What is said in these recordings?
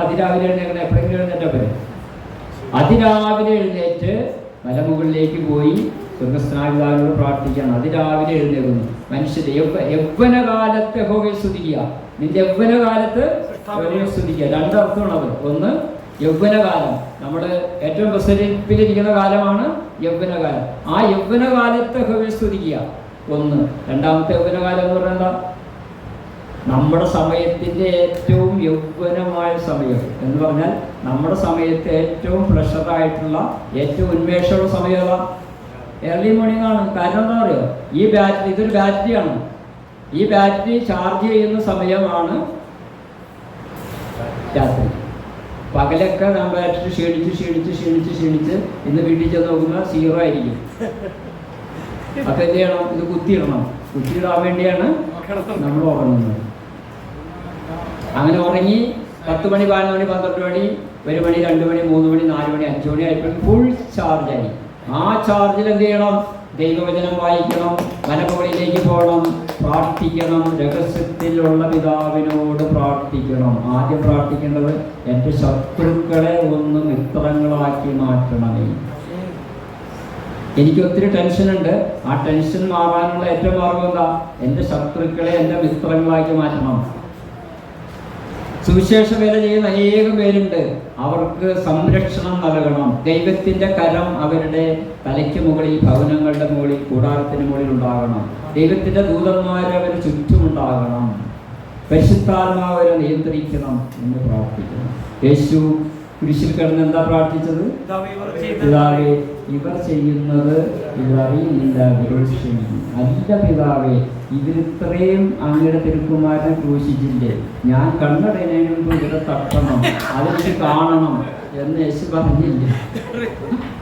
അതിരാവിലെ എഴുന്നേൽക്കണം. എപ്പോഴെങ്കിലും എഴുന്നേറ്റാ പോലെ അതിരാവിലെ എഴുന്നേറ്റ് മലമുകളിലേക്ക് പോയി സ്വർഗസ്നാപിതാവിനോട് പ്രാർത്ഥിക്കണം. അതിരാവിലെ എഴുന്നേൽക്കുന്നു. മനുഷ്യന്റെ യൗവനകാലത്ത് യഹോവയെ സ്തുതിക്കുക. നിന്റെ യൗവനകാലത്ത് യഹോവയെ സ്തുതിക്കുക. രണ്ടർത്ഥമാണത്. ഒന്ന്, യൗവനകാലം, നമ്മൾ ഏറ്റവും പ്രസരിപ്പിലിരിക്കുന്ന കാലമാണ് യൗവനകാലം. ആ യൗവനകാലത്ത് യഹോവയെ സ്തുതിക്കുക ഒന്ന്. രണ്ടാമത്തെ യൗവനകാലം എന്ന് പറഞ്ഞാൽ എന്താ? നമ്മുടെ സമയത്തിൻ്റെ ഏറ്റവും യൗവനമായ സമയം എന്ന് പറഞ്ഞാൽ നമ്മുടെ സമയത്ത് ഏറ്റവും പ്ലഷറായിട്ടുള്ള ഏറ്റവും ഉന്മേഷമുള്ള സമയം ഏതാ? ഏർലി മോർണിംഗ് ആണ്. കാരണം എന്താ പറയുക, ഈ ബാറ്ററി, ഇതൊരു ബാറ്ററിയാണ്. ഈ ബാറ്ററി ചാർജ് ചെയ്യുന്ന സമയമാണ് രാത്രി. പകലൊക്കെ ഞാൻ ബാറ്ററി ക്ഷീണിച്ച് ഇന്ന് വീട്ടിൽ ചെന്ന് നോക്കുമ്പോൾ 0 ആയിരിക്കും. അപ്പം എന്ത് ചെയ്യണം? ഇത് കുത്തിയിടണം. കുത്തിയിടാൻ വേണ്ടിയാണ് നമ്മൾ ഉറങ്ങുന്നത്. അങ്ങനെ ഉറങ്ങി 10 മണി 11 മണി 12 മണി 1 മണി 2 മണി 3 മണി 4 മണി 5 മണി ആയപ്പോൾ ഫുൾ ചാർജായി. ആ ചാർജിൽ എന്ത് ചെയ്യണം? ദൈവവചനം വായിക്കണം, മലമുകളിലേക്ക് പോകണം, പ്രാർത്ഥിക്കണം, രഹസ്യത്തിലുള്ള പിതാവിനോട് പ്രാർത്ഥിക്കണം. ആദ്യം പ്രാർത്ഥിക്കേണ്ടത് എൻ്റെ ശത്രുക്കളെ ഒന്ന് മിത്രങ്ങളാക്കി മാറ്റണമേ. എനിക്ക് ഒത്തിരി ടെൻഷനുണ്ട്. ആ ടെൻഷൻ മാറാനുള്ള ഏറ്റവും മാർഗം എന്താ? എൻ്റെ ശത്രുക്കളെ എൻ്റെ മിത്രങ്ങളാക്കി മാറ്റണം. സുവിശേഷ വേല ചെയ്യുന്ന അനേകം പേരുണ്ട്. അവർക്ക് സംരക്ഷണം നൽകണം. ദൈവത്തിൻ്റെ കരം അവരുടെ തലയ്ക്ക് മുകളിൽ, ഭവനങ്ങളുടെ മുകളിൽ, കൂടാരത്തിന് മുകളിൽ ഉണ്ടാകണം. ദൈവത്തിൻ്റെ ദൂതന്മാരെ അവർ ചുറ്റുമുണ്ടാകണം. പരിശുദ്ധാത്മാവരെ നിയന്ത്രിക്കണം എന്ന് പ്രാർത്ഥിക്കണം. യേശു കുരിശിൽ കിടന്ന് എന്താ പ്രാർത്ഥിച്ചത്? പിതാവേ, ഇവർ ചെയ്യുന്നത് ഇവരറിയുന്നില്ല, ഇവരോട് ക്ഷമിക്കും. അല്ല പിതാവേ, ഇവരിത്രയും അങ്ങയുടെ തിരുക്കുമാരനെ ക്രൂശിച്ചില്ലേ, ഞാൻ കണ്ണടനേനും ഇവരെ തട്ടണം, അതെനിക്ക് കാണണം എന്ന് യേശു പറഞ്ഞില്ലേ?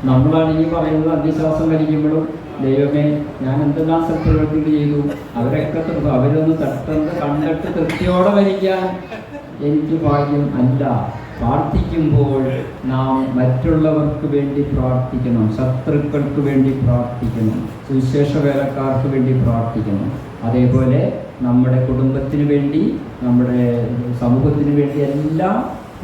നമ്മളാണ് ഈ പറയുന്നത്. അന്ത്യശ്വാസം വലിക്കുമ്പോഴും ദൈവമേ, ഞാൻ എന്തെല്ലാം സത്പ്രവൃത്തികൾ ചെയ്തു, അവരൊക്കെ അവരൊന്ന് തട്ടുന്നത് കണ്ടിട്ട് തൃപ്തിയോടെ വലിക്കാൻ എനിക്ക് ഭാഗ്യം അല്ല. പ്രാർത്ഥിക്കുമ്പോൾ നാം മറ്റുള്ളവർക്ക് വേണ്ടി പ്രാർത്ഥിക്കണം, ശത്രുക്കൾക്ക് വേണ്ടി പ്രാർത്ഥിക്കണം, സുവിശേഷ വേലക്കാർക്ക് വേണ്ടി പ്രാർത്ഥിക്കണം. അതേപോലെ നമ്മുടെ കുടുംബത്തിന് വേണ്ടി, നമ്മുടെ സമൂഹത്തിന് വേണ്ടി എല്ലാം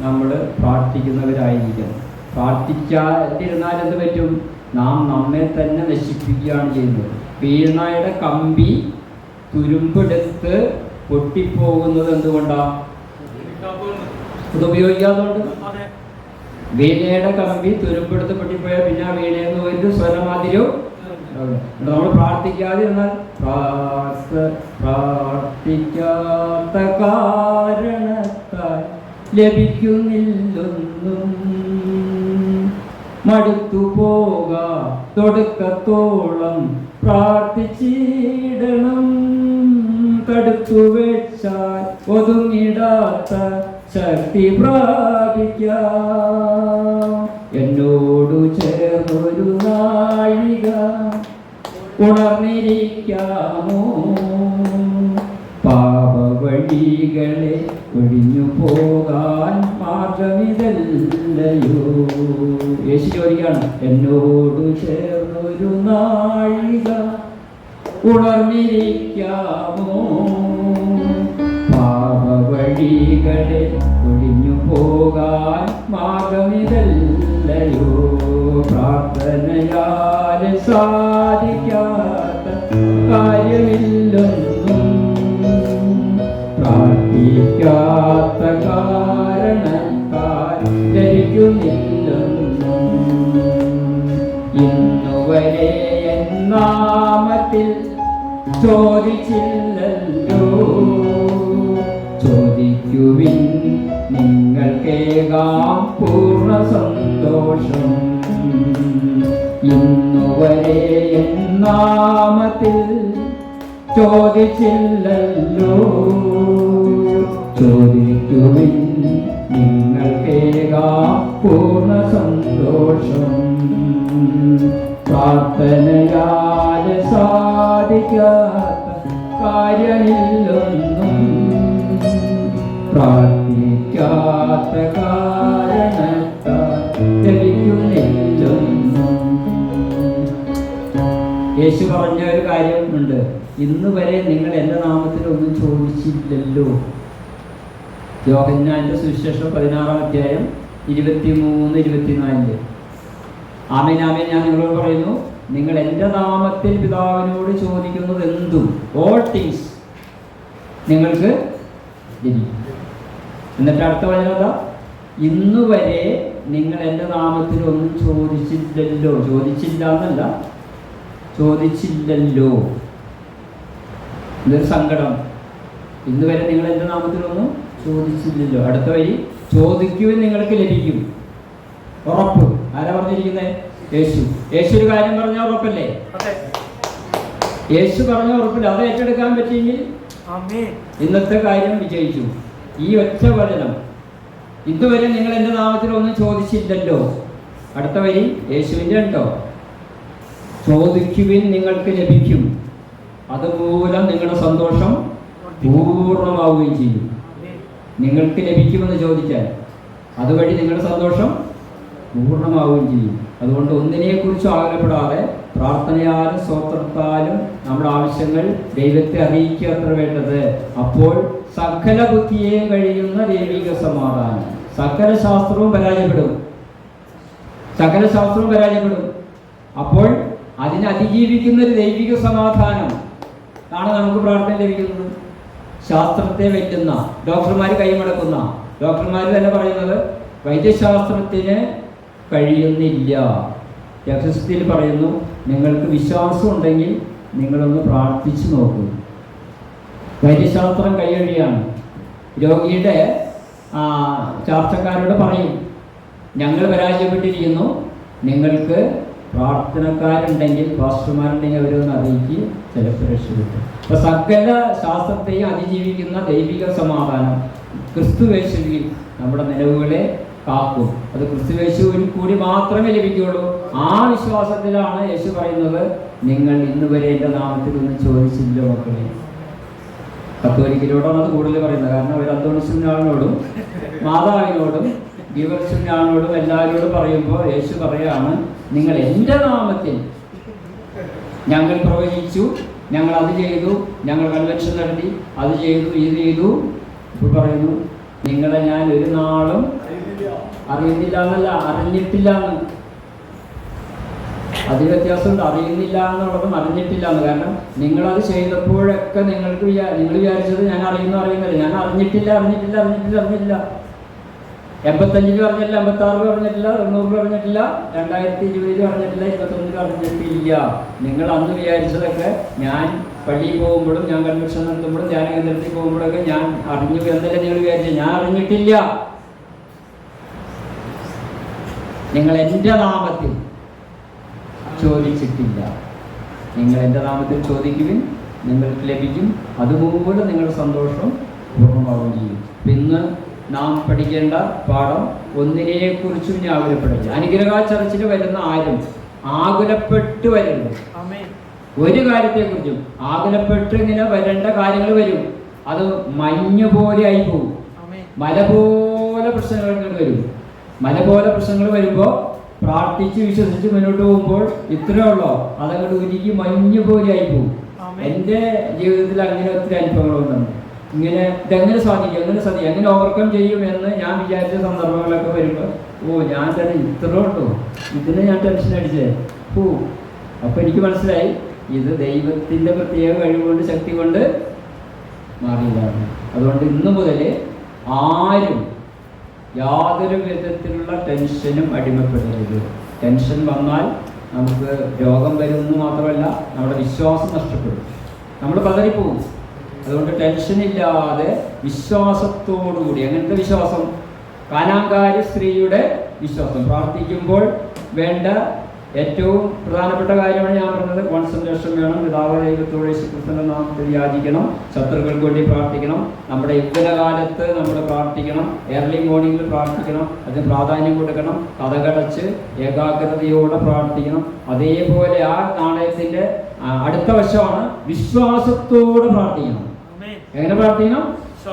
നമ്മൾ പ്രാർത്ഥിക്കുന്നവരായിരിക്കണം. പ്രാർത്ഥിക്കാതിരുന്നാൽ എന്ത് പറ്റും? നാം നമ്മെ തന്നെ നശിപ്പിക്കുകയാണ് ചെയ്യുന്നത്. വീണയുടെ കമ്പി തുരുമ്പെടുത്ത് പൊട്ടിപ്പോകുന്നത് എന്തുകൊണ്ടാണ്? ഇത് ഉപയോഗിക്കാതുകൊണ്ട്. വീണയുടെ കമ്പി തുരുമ്പെടുത്ത് പൊട്ടിപ്പോയാൽ പിന്നെ ആ വീണയെന്ന് ഒരു സ്വരമാതിരോ നമ്മൾ പ്രാർത്ഥിക്കാതെ എന്നാൽ പ്രാർത്ഥിക്കാത്ത കാരണത്താൽ ലഭിക്കുന്നില്ലൊന്നും, മടുത്തു പോകാ തൊടുക്കത്തോളം പ്രാർത്ഥിച്ചിടണം, തടുത്തു വെച്ചാൽ ഒതുങ്ങിടാത്ത ശക്തി പ്രാപിക്കാം. എന്നോടു ചേർന്നൊരു നാഴിക ഉണർന്നിരിക്കാമോ, പാപവഴികളെ ഒഴിഞ്ഞു പോകാൻ മാർഗമിതല്ലയോ? യേശു ചോദിക്കാണ്, എന്നോടു ചേർന്നൊരു നാഴിക ഉണർന്നിരിക്കാമോ, പാപവഴികളെ ഒഴിഞ്ഞു പോകാൻ മാർഗമിതല്ലയോ? പ്രാർത്ഥനയാൽ സാധിക്കാത്ത കാര്യമില്ലൊന്നും, പ്രാർത്ഥിക്കാത്ത കാരണത്താൽ ധരിക്കുന്നില്ലൊന്നും. ഇന്നുവരെ എൻ നാമത്തിൽ ചോദിച്ചില്ലല്ലോ, ചോദിക്കുവിൻ നിങ്ങൾക്കേകാം പൂർണ്ണ സന്തോഷം. ഇന്നുവരെ എൻ നാമത്തിൽ ചോദിച്ചില്ലല്ലോ, ചോദിക്കുവിൻ നിങ്ങൾക്കേകാം പൂർണ്ണ സന്തോഷം. പ്രാർത്ഥനയാൽ സാധിക്കാത്ത കാര്യമില്ലൊന്നും, പ്രാർത്ഥിക്കാത്ത കാരണത്താൽ ലഭിക്കുന്നില്ലൊന്നും. യേശു പറഞ്ഞ ഒരു കാര്യമുണ്ട്, ഇന്ന് വരെ നിങ്ങൾ എൻ്റെ നാമത്തിൽ ഒന്നും ചോദിച്ചില്ലല്ലോ. യോഹന്നാന്റെ സുവിശേഷം 16-ാം അധ്യായം 23-24. ആമേൻ ആമേൻ ഞാൻ നിങ്ങളോട് പറയുന്നു, നിങ്ങൾ എൻ്റെ നാമത്തിൽ പിതാവിനോട് ചോദിക്കുന്നത് എന്തും ഓൾ തിങ്സ് നിങ്ങൾക്ക് ലഭിക്കും. എന്നിട്ട് അടുത്ത വചനത, ഇന്നുവരെ നിങ്ങൾ എൻ്റെ നാമത്തിൽ ഒന്നും ചോദിച്ചില്ലല്ലോ. ചോദിച്ചില്ല എന്നല്ല, ചോദിച്ചില്ലല്ലോ. ഇതൊരു സങ്കടം. ഇന്നുവരെ നിങ്ങൾ എൻ്റെ നാമത്തിലൊന്നും ചോദിച്ചില്ലല്ലോ. അടുത്ത വരി, ചോദിക്കുവിൻ നിങ്ങൾക്ക് ലഭിക്കും. ഉറപ്പ്. ആരാ പറഞ്ഞിരിക്കുന്നത്? യേശു. യേശു ഒരു കാര്യം പറഞ്ഞാൽ ഉറപ്പല്ലേ? യേശു പറഞ്ഞ ഉറപ്പില്ല. അത് ഏറ്റെടുക്കാൻ പറ്റിയെങ്കിൽ ഇന്നത്തെ കാര്യം വിജയിച്ചു. ഈ ഒറ്റ വചനം, ഇതുവരെ നിങ്ങൾ എൻ്റെ നാമത്തിൽ ഒന്നും ചോദിച്ചില്ലല്ലോ. അടുത്ത വരി യേശുവിൻ്റെ ഉണ്ടോ? ചോദിക്കുവിൻ നിങ്ങൾക്ക് ലഭിക്കും. അതുമൂലം നിങ്ങളുടെ സന്തോഷം പൂർണ്ണമാവുകയും ചെയ്യും. നിങ്ങൾക്ക് ലഭിക്കുമെന്ന് ചോദിച്ചാൽ അതുവഴി നിങ്ങളുടെ സന്തോഷം പൂർണ്ണമാവുകയും ചെയ്യും. അതുകൊണ്ട് ഒന്നിനെക്കുറിച്ചും ആകുലപ്പെടാതെ പ്രാർത്ഥനയാലും സ്തോത്രത്താലും നമ്മുടെ ആവശ്യങ്ങൾ ദൈവത്തെ അറിയിക്കുക അത്ര വേണ്ടത്. അപ്പോൾ സകല ബുദ്ധിയെയും കഴിയുന്ന ദൈവിക സമാധാനം. സകല ശാസ്ത്രവും പരാജയപ്പെടും. സകല ശാസ്ത്രവും പരാജയപ്പെടും. അപ്പോൾ അതിനെ അതിജീവിക്കുന്ന ഒരു ദൈവിക സമാധാനം ആണ് നമുക്ക് പ്രാർത്ഥന ലഭിക്കുന്നത്. ശാസ്ത്രത്തെ വെല്ലുന്ന ഡോക്ടർമാർ കൈമടക്കുന്ന ഡോക്ടർമാർ തന്നെ പറയുന്നത് വൈദ്യശാസ്ത്രത്തിന് കഴിയുന്നില്ല. രഹസ്യത്തിൽ പറയുന്നു, നിങ്ങൾക്ക് വിശ്വാസം ഉണ്ടെങ്കിൽ നിങ്ങളൊന്ന് പ്രാർത്ഥിച്ചു നോക്കൂ. വൈദ്യശാസ്ത്രം കൈയഴിയാണ്. രോഗിയുടെ ചാർച്ചക്കാരോട് പറയും, ഞങ്ങൾ പരാജയപ്പെട്ടിരിക്കുന്നു, നിങ്ങൾക്ക് പ്രാർത്ഥനക്കാരുണ്ടെങ്കിൽ പാസ്റ്റർമാരുണ്ടെങ്കിൽ അവരൊന്ന് അറിയിക്കുക, ചിലപ്പോൾ രക്ഷപ്പെട്ടു. അപ്പൊ സകല ശാസ്ത്രത്തെയും അതിജീവിക്കുന്ന ദൈവിക സമാധാനം ക്രിസ്തുയേശുവിൽ നമ്മുടെ നിലവുകളെ കാക്കും. അത് ക്രിസ്തുയേശുവിൽ കൂടി മാത്രമേ ലഭിക്കുകയുള്ളൂ. ആ വിശ്വാസത്തിലാണ് യേശു പറയുന്നത്, നിങ്ങൾ ഇന്ന് വരെ എൻ്റെ നാമത്തിൽ ഒന്നും ചോദിച്ചില്ല മക്കളെ. കത്തോലിക്കരോടാണ് അത് കൂടുതൽ പറയുന്നത്. കാരണം അവർ അന്തോണിസ്യനാളിനോടും മാതാവിനോടും ഗീവർസ്യനാളിനോടും എല്ലാവരോടും പറയുമ്പോൾ യേശു പറയാണ്, നിങ്ങൾ എൻ്റെ നാമത്തിൽ ഞങ്ങൾ പ്രവചിച്ചു, ഞങ്ങൾ അത് ചെയ്തു, ഞങ്ങൾ കൺവെൻഷൻ നടത്തി, അത് ചെയ്തു, ഇത് ചെയ്തു. ഇപ്പോൾ പറയുന്നു, നിങ്ങളെ ഞാൻ ഒരു നാളും അറിയുന്നില്ല എന്നല്ല, അറിഞ്ഞിട്ടില്ല എന്ന്. അതിന് വ്യത്യാസമുണ്ട്. അറിയുന്നില്ല എന്നുള്ളതും അറിഞ്ഞിട്ടില്ല എന്ന്. കാരണം നിങ്ങളത് ചെയ്തപ്പോഴൊക്കെ നിങ്ങൾ വിചാരിച്ചത് ഞാൻ അറിയുന്നില്ല. ഞാൻ അറിഞ്ഞിട്ടില്ല. 85 പറഞ്ഞിട്ടില്ല, 86 പറഞ്ഞിട്ടില്ല, 90 പറഞ്ഞിട്ടില്ല, 2020 പറഞ്ഞിട്ടില്ല, 21 പറഞ്ഞിട്ടില്ല. നിങ്ങൾ അന്ന് വിചാരിച്ചതൊക്കെ ഞാൻ പള്ളിയിൽ പോകുമ്പോഴും ഞാൻ കൺവെൻഷൻ നടത്തുമ്പോഴും ധ്യാന കേന്ദ്രത്തിൽ പോകുമ്പോഴൊക്കെ ഞാൻ അറിഞ്ഞു എന്നല്ല നിങ്ങൾ വിചാരിച്ചത്. ഞാൻ അറിഞ്ഞിട്ടില്ല. നിങ്ങൾ എൻ്റെ നാമത്തിൽ ചോദിച്ചിട്ടില്ല. നിങ്ങൾ എൻ്റെ നാമത്തിൽ ചോദിക്കുവിൻ, നിങ്ങൾക്ക് ലഭിക്കും. അതുപോലെ നിങ്ങളുടെ സന്തോഷം പൂർണ്ണമാവുകയും ചെയ്യും. ഇന്ന് നാം പഠിക്കേണ്ട പാഠം, ഒന്നിനെക്കുറിച്ചും ഞാൻ ആകുലപ്പെടില്ല. അനുഗ്രഹ ചർച്ചിൽ വരുന്ന ആരും ആകുലപ്പെട്ട് വരരുത്. ഒരു കാര്യത്തെക്കുറിച്ചും ആകുലപ്പെട്ട് ഇങ്ങനെ വരേണ്ട കാര്യങ്ങൾ വരും. അത് മഞ്ഞ് പോലെ ആയി പോകും. മല പോലെ പ്രശ്നങ്ങൾ വരും. മല പോലെ പ്രശ്നങ്ങൾ വരുമ്പോൾ പ്രാർത്ഥിച്ച് വിശ്വസിച്ച് മുന്നോട്ട് പോകുമ്പോൾ ഇത്രയേ ഉള്ളോ, അതങ്ങോട്ട് ഉരുക്കി മഞ്ഞ് പോലെ ആയി പോകും. എൻ്റെ ജീവിതത്തിൽ അങ്ങനെ ഒത്തിരി അനുഭവങ്ങളുണ്ട്. ഇതെങ്ങനെ സാധിക്കും, എങ്ങനെ ഓവർകം ചെയ്യും എന്ന് ഞാൻ വിചാരിച്ച സന്ദർഭങ്ങളൊക്കെ വരുമ്പോൾ ഞാൻ തന്നെ ഇത്ര ഉണ്ടോ, ഇതിന് ഞാൻ ടെൻഷൻ അടിച്ചേ അപ്പോൾ എനിക്ക് മനസ്സിലായി, ഇത് ദൈവത്തിൻ്റെ പ്രത്യേക കഴിവുകൊണ്ട് ശക്തി കൊണ്ട് മാറിയതാണ്. അതുകൊണ്ട് ഇന്നു മുതൽ ആരും യാതൊരു വിധത്തിലുള്ള ടെൻഷനും അടിമപ്പെടരുത്. ടെൻഷൻ വന്നാൽ നമുക്ക് രോഗം വരുമെന്ന് മാത്രമല്ല, നമ്മുടെ വിശ്വാസം നഷ്ടപ്പെടും, നമ്മൾ പതറിപ്പോകും. അതുകൊണ്ട് ടെൻഷനില്ലാതെ വിശ്വാസത്തോടുകൂടി, അങ്ങനത്തെ വിശ്വാസം, കാനാങ്കാരി സ്ത്രീയുടെ വിശ്വാസം, പ്രാർത്ഥിക്കുമ്പോൾ വേണ്ട ഏറ്റവും പ്രധാനപ്പെട്ട കാര്യമാണ് ഞാൻ പറഞ്ഞത്. കോൺസെൻട്രേഷൻ വേണം. പിതാവ് ദൈവത്തോട് യേശുക്രിസ്തുവിന്റെ നാമത്തിൽ യാചിക്കണം. ശത്രുക്കൾക്ക് വേണ്ടി പ്രാർത്ഥിക്കണം. നമ്മുടെ യുവകാലത്ത് നമ്മൾ പ്രാർത്ഥിക്കണം. ഏർലി മോർണിംഗിൽ പ്രാർത്ഥിക്കണം. അതിന് പ്രാധാന്യം കൊടുക്കണം. കഥകടച്ച് ഏകാഗ്രതയോടെ പ്രാർത്ഥിക്കണം. അതേപോലെ ആ നാണയത്തിന്റെ അടുത്ത വശമാണ് വിശ്വാസത്തോടെ പ്രാർത്ഥിക്കണം. എങ്ങനെ പ്രാർത്ഥിക്കണം?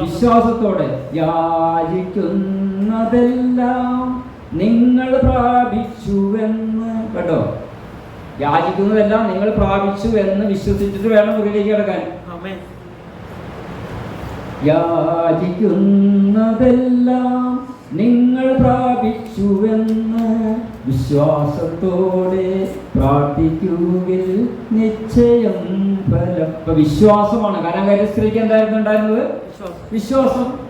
വിശ്വാസത്തോടെ. യാചിക്കുന്നതെല്ലാം നിങ്ങൾ പ്രാപിച്ചുവെന്ന്, കേട്ടോ, യാചിക്കുന്നതെല്ലാം നിങ്ങൾ പ്രാപിച്ചു എന്ന് വിശ്വസിച്ചിട്ട് വേണം മുറിയിലേക്ക് കിടക്കാൻ. യാചിക്കുന്നതെല്ലാം നിങ്ങൾ പ്രാപിച്ചുവെന്ന് വിശ്വാസത്തോടെ പ്രാർത്ഥിക്കുവിൽ നിശ്ചയം ഫലം. ഇപ്പൊ വിശ്വാസമാണ്. കാരണം കാര്യസ്ത്രീക്ക് എന്തായിരുന്നു ഉണ്ടായിരുന്നത്? വിശ്വാസം.